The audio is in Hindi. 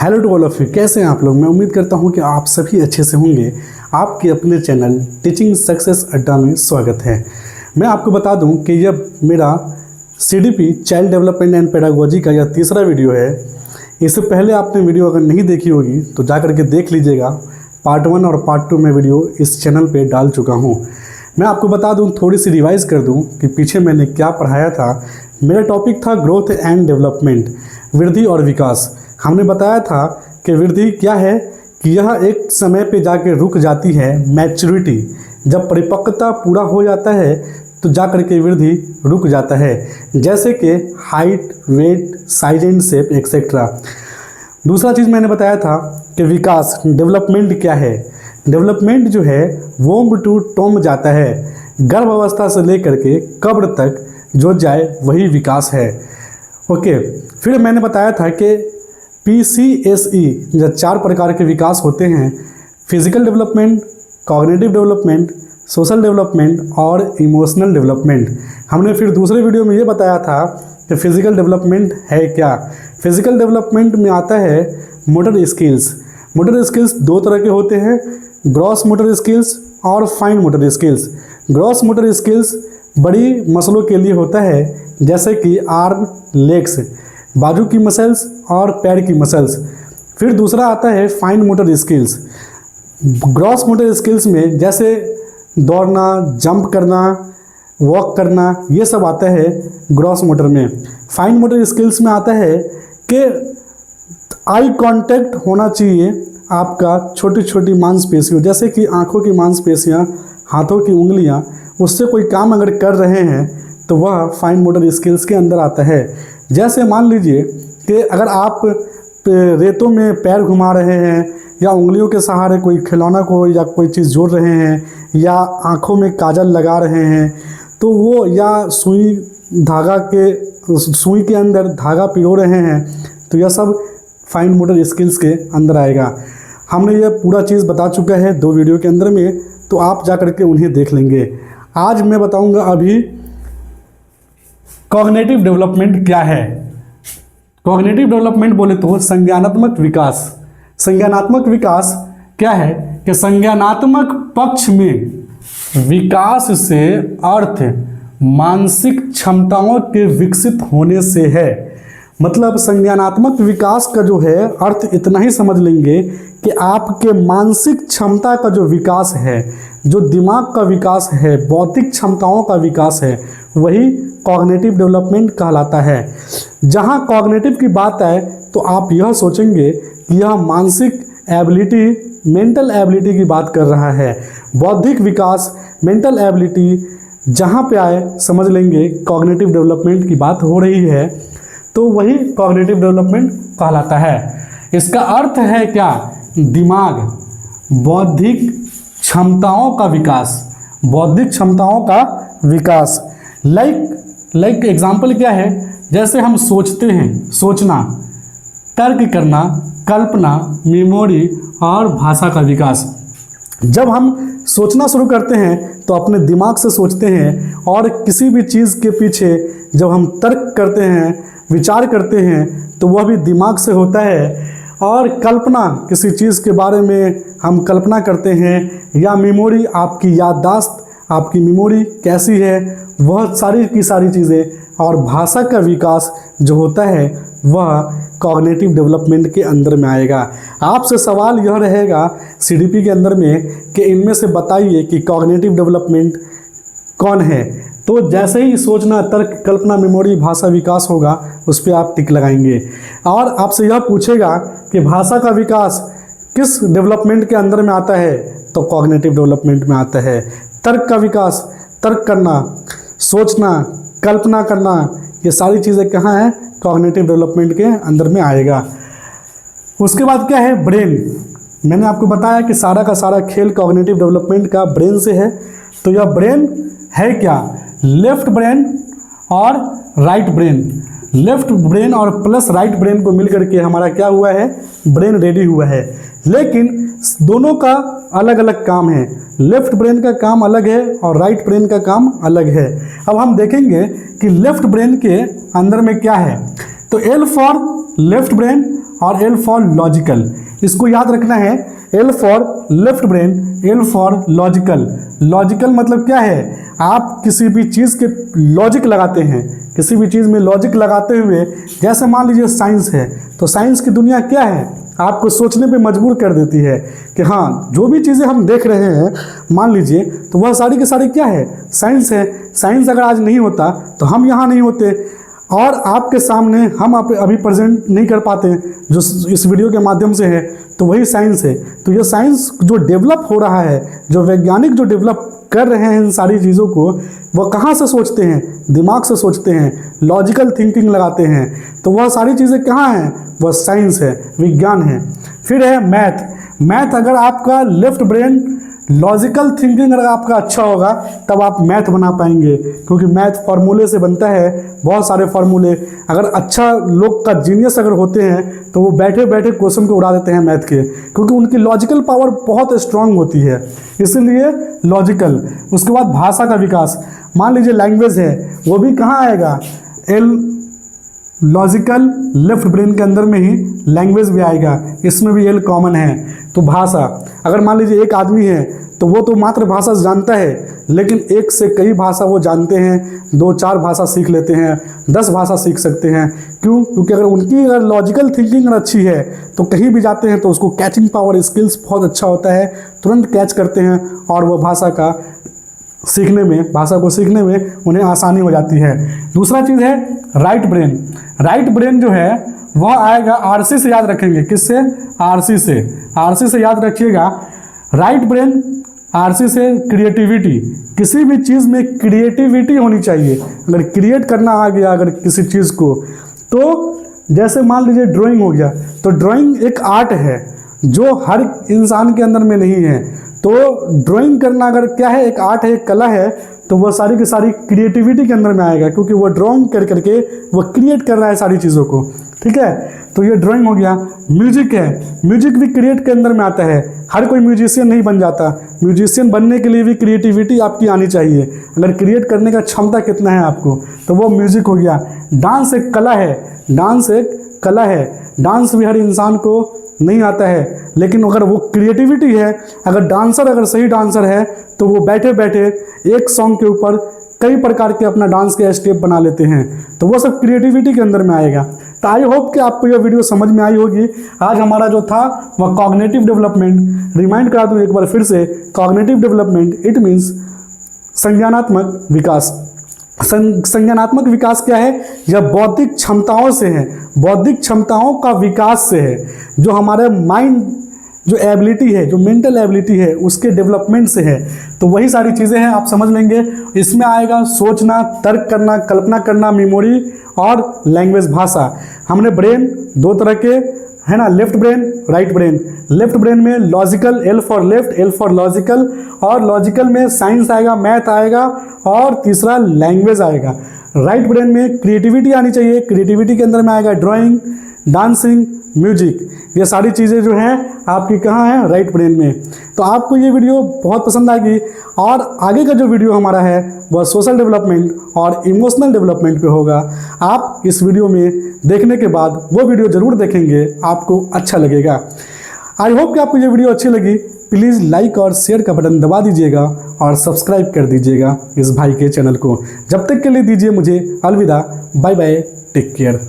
Hello to all of you, कैसे हैं आप लोग। मैं उम्मीद करता हूं कि आप सभी अच्छे से होंगे। आपके अपने चैनल टीचिंग सक्सेस अड्डा में स्वागत है। मैं आपको बता दूं कि यह मेरा CDP child development and pedagogy का यह तीसरा वीडियो है। इससे पहले आपने वीडियो अगर नहीं देखी होगी तो जा करके देख लीजिएगा। पार्ट 1 और पार्ट 2 में वीडियो इस चैनल पे डाल चुका हूँ। मैं आपको बता दूं, थोड़ी सी रिवाइज़ कर दूं कि पीछे मैंने क्या पढ़ाया था। मेरा टॉपिक था ग्रोथ एंड डेवलपमेंट, वृद्धि और विकास। हमने बताया था कि वृद्धि क्या है कि यह एक समय पे जाके रुक जाती है। मैच्योरिटी, जब परिपक्वता पूरा हो जाता है तो जा करके वृद्धि रुक जाता है, जैसे कि height, weight, size and shape etcetera. दूसरा चीज़ मैंने बताया था कि विकास, डेवलपमेंट क्या है। डेवलपमेंट जो है वोम टू टोम जाता है, गर्भ अवस्था से लेकर के कब्र तक जो जाए वही विकास है। ओके, फिर मैंने बताया था कि PCSE जो 4 प्रकार के विकास होते हैं: physical development, cognitive development, social development और इमोशनल डेवलपमेंट। हमने फिर दूसरे वीडियो में ये बताया था कि फिजिकल डेवलपमेंट है क्या। फिजिकल डेवलपमेंट में आता है मोटर स्किल्स। मोटर स्किल्स 2 तरह के होते हैं, ग्रॉस मोटर स्किल्स और fine motor skills. Gross motor skills बड़ी मसलों के लिए होता है, जैसे कि आर्म, लेग्स, बाजू की मसल्स और पैर की मसल्स। फिर दूसरा आता है fine motor skills. Gross motor skills में जैसे दौड़ना, जंप करना, वॉक करना, ये सब आता है ग्रॉस मोटर में। फाइन मोटर स्किल्स में आता है कि आई कांटेक्ट होना चाहिए आपका छोटी छोटी मांसपेशियों, जैसे कि आँखों की मांसपेशियाँ, हाथों की उंगलियाँ, उससे कोई काम अगर कर रहे हैं तो वह फाइन मोटर स्किल्स के अंदर आता है। जैसे मान लीजिए कि अगर आप रेतों में पैर घुमा रहे हैं या उंगलियों के सहारे कोई खिलौना को या कोई चीज़ जोड़ रहे हैं या आँखों में काजल लगा रहे हैं, तो वो या सुई के अंदर धागा पिरो रहे हैं, तो यह सब फाइन मोटर स्किल्स के अंदर आएगा। हमने यह पूरा चीज़ बता चुका है 2 वीडियो के अंदर में, तो आप जा करके उन्हें देख लेंगे। आज मैं बताऊंगा अभी कॉग्निटिव डेवलपमेंट क्या है। कॉग्निटिव डेवलपमेंट बोले तो संज्ञानात्मक विकास। संज्ञानात्मक विकास क्या है कि संज्ञानात्मक पक्ष में विकास से अर्थ मानसिक क्षमताओं के विकसित होने से है। मतलब संज्ञानात्मक विकास का जो है अर्थ इतना ही समझ लेंगे कि आपके मानसिक क्षमता का जो विकास है, जो दिमाग का विकास है, बौद्धिक क्षमताओं का विकास है, वही कॉग्निटिव डेवलपमेंट कहलाता है। जहाँ कॉग्निटिव की बात आए तो आप यह सोचेंगे कि यह मानसिक एबिलिटी, मेंटल एबिलिटी की बात कर रहा है। बौद्धिक विकास, मेंटल एबिलिटी जहाँ पे आए समझ लेंगे कॉग्निटिव डेवलपमेंट की बात हो रही है, तो वही कॉग्निटिव डेवलपमेंट कहलाता है। इसका अर्थ है क्या? दिमाग, बौद्धिक क्षमताओं का विकास, बौद्धिक क्षमताओं का विकास। लाइक एग्जाम्पल क्या है? जैसे हम सोचते हैं, सोचना, तर्क करना, कल्पना, मेमोरी और भाषा का विकास। जब हम सोचना शुरू करते हैं तो अपने दिमाग से सोचते हैं, और किसी भी चीज़ के पीछे जब हम तर्क करते हैं, विचार करते हैं, तो वह भी दिमाग से होता है। और कल्पना, किसी चीज़ के बारे में हम कल्पना करते हैं, या मेमोरी, आपकी याददाश्त, आपकी मेमोरी कैसी है, वह सारी की सारी चीज़ें। और भाषा का विकास जो होता है वह कॉग्निटिव डेवलपमेंट के अंदर में आएगा। आपसे सवाल यह रहेगा CDP के अंदर में कि इनमें से बताइए कि कॉग्निटिव डेवलपमेंट कौन है। तो जैसे ही सोचना, तर्क, कल्पना, मेमोरी, भाषा विकास होगा, उस पर आप टिक लगाएंगे। और आपसे यह पूछेगा कि भाषा का विकास किस डेवलपमेंट के अंदर में आता है, तो कॉग्निटिव डेवलपमेंट में आता है। तर्क का विकास, तर्क करना, सोचना, कल्पना करना, ये सारी चीज़ें कहाँ हैं? कॉग्निटिव डेवलपमेंट के अंदर में आएगा। उसके बाद क्या है? ब्रेन। मैंने आपको बताया कि सारा का सारा खेल कॉग्निटिव डेवलपमेंट का ब्रेन से है। तो यह ब्रेन है क्या? लेफ्ट ब्रेन और राइट ब्रेन। लेफ्ट ब्रेन और प्लस राइट ब्रेन को मिलकर के हमारा क्या हुआ है? ब्रेन रेडी हुआ है। लेकिन दोनों का अलग अलग काम है। लेफ्ट ब्रेन का काम अलग है और राइट ब्रेन का काम अलग है। अब हम देखेंगे कि लेफ्ट ब्रेन के अंदर में क्या है। तो L फॉर लेफ्ट ब्रेन और L फॉर लॉजिकल। इसको याद रखना है, L for left brain, L for logical. Logical मतलब क्या है, आप किसी भी चीज़ के लॉजिक लगाते हैं, किसी भी चीज़ में लॉजिक लगाते हुए, जैसे मान लीजिए साइंस है, तो साइंस की दुनिया क्या है, आपको सोचने पे मजबूर कर देती है कि हाँ जो भी चीज़ें हम देख रहे हैं मान लीजिए, तो वह सारी की सारी क्या है, साइंस है। साइंस अगर आज नहीं होता तो हम यहाँ नहीं होते, और आपके सामने हम अभी प्रेजेंट नहीं कर पाते जो इस वीडियो के माध्यम से है, तो वही साइंस है। तो ये साइंस जो डेवलप हो रहा है, जो वैज्ञानिक जो डेवलप कर रहे हैं इन सारी चीज़ों को, वह कहाँ से सोचते हैं, दिमाग से सोचते हैं, लॉजिकल थिंकिंग लगाते हैं। तो वह सारी चीज़ें कहाँ हैं, वह साइंस है, विज्ञान है। फिर है मैथ। मैथ अगर आपका लेफ्ट ब्रेन लॉजिकल थिंकिंग अगर आपका अच्छा होगा तब आप मैथ बना पाएंगे, क्योंकि मैथ फार्मूले से बनता है, बहुत सारे फार्मूले। अगर अच्छा लोग का जीनियस अगर होते हैं तो वो बैठे बैठे क्वेश्चन को उड़ा देते हैं मैथ के, क्योंकि उनकी लॉजिकल पावर बहुत स्ट्रांग होती है, इसीलिए लॉजिकल। उसके बाद भाषा का विकास, मान लीजिए लैंग्वेज है, वो भी कहाँ आएगा, लॉजिकल लेफ्ट ब्रेन के अंदर में ही लैंग्वेज भी आएगा, इसमें भी L कॉमन है। तो भाषा, अगर मान लीजिए एक आदमी है तो वो तो मातृभाषा जानता है, लेकिन एक से कई भाषा वो जानते हैं, 2-4 भाषा सीख लेते हैं, 10 भाषा सीख सकते हैं। क्यों? क्योंकि अगर उनकी अगर लॉजिकल थिंकिंग अगर अच्छी है तो कहीं भी जाते हैं तो उसको कैचिंग पावर स्किल्स बहुत अच्छा होता है, तुरंत कैच करते हैं और वो भाषा को सीखने में उन्हें आसानी हो जाती है। दूसरा चीज़ है राइट ब्रेन। राइट ब्रेन जो है वह आएगा RC से, याद रखेंगे, किससे, RC से। RC से याद रखिएगा, राइट ब्रेन RC से क्रिएटिविटी, किसी भी चीज़ में क्रिएटिविटी होनी चाहिए। अगर क्रिएट करना आ गया अगर किसी चीज़ को, तो जैसे मान लीजिए ड्राइंग हो गया, तो ड्राइंग एक आर्ट है जो हर इंसान के अंदर में नहीं है। तो ड्राइंग करना अगर क्या है, एक आर्ट है, एक कला है, तो वह सारी की सारी क्रिएटिविटी के अंदर में आएगा, क्योंकि वो ड्राइंग कर करके वो क्रिएट कर रहा है सारी चीज़ों को। ठीक है, तो ये ड्राइंग हो गया। म्यूजिक है, म्यूजिक भी क्रिएट के अंदर में आता है, हर कोई म्यूजिशियन नहीं बन जाता। म्यूजिशियन बनने के लिए भी क्रिएटिविटी आपकी आनी चाहिए, अगर क्रिएट करने का क्षमता कितना है आपको, तो वो म्यूजिक हो गया। डांस एक कला है, डांस एक कला है, डांस भी हर इंसान को नहीं आता है, लेकिन अगर वो क्रिएटिविटी है, अगर डांसर अगर सही डांसर है तो वो बैठे बैठे एक सॉन्ग के ऊपर कई प्रकार के अपना डांस के स्टेप बना लेते हैं, तो वो सब क्रिएटिविटी के अंदर में आएगा। तो आई होप कि आपको ये वीडियो समझ में आई होगी। आज हमारा जो था वह कॉग्निटिव डेवलपमेंट, रिमाइंड करा दूँ एक बार फिर से, कॉग्निटिव डेवलपमेंट इट मीन्स संज्ञानात्मक विकास। संज्ञानात्मक विकास क्या है, यह बौद्धिक क्षमताओं से है, बौद्धिक क्षमताओं का विकास से है, जो हमारे माइंड जो एबिलिटी है, जो मेंटल एबिलिटी है, उसके डेवलपमेंट से है। तो वही सारी चीज़ें हैं, आप समझ लेंगे। इसमें आएगा सोचना, तर्क करना, कल्पना करना, मेमोरी और लैंग्वेज, भाषा। हमने ब्रेन 2 तरह के है ना, left brain, right brain. Left brain में logical, L for left, L for logical, और लॉजिकल में साइंस आएगा, मैथ आएगा, और तीसरा लैंग्वेज आएगा। राइट ब्रेन में क्रिएटिविटी आनी चाहिए, क्रिएटिविटी के अंदर में आएगा ड्राइंग, डांसिंग, म्यूजिक, ये सारी चीज़ें जो हैं आपकी कहाँ हैं, राइट ब्रेन में। तो आपको ये वीडियो बहुत पसंद आएगी, और आगे का जो वीडियो हमारा है वह सोशल डेवलपमेंट और इमोशनल डेवलपमेंट पे होगा। आप इस वीडियो में देखने के बाद वो वीडियो ज़रूर देखेंगे, आपको अच्छा लगेगा। आई होप कि आपको ये वीडियो अच्छी लगी। प्लीज़ लाइक और शेयर का बटन दबा दीजिएगा और सब्सक्राइब कर दीजिएगा इस भाई के चैनल को। जब तक के लिए दीजिए मुझे अलविदा, बाय बाय, टेक केयर।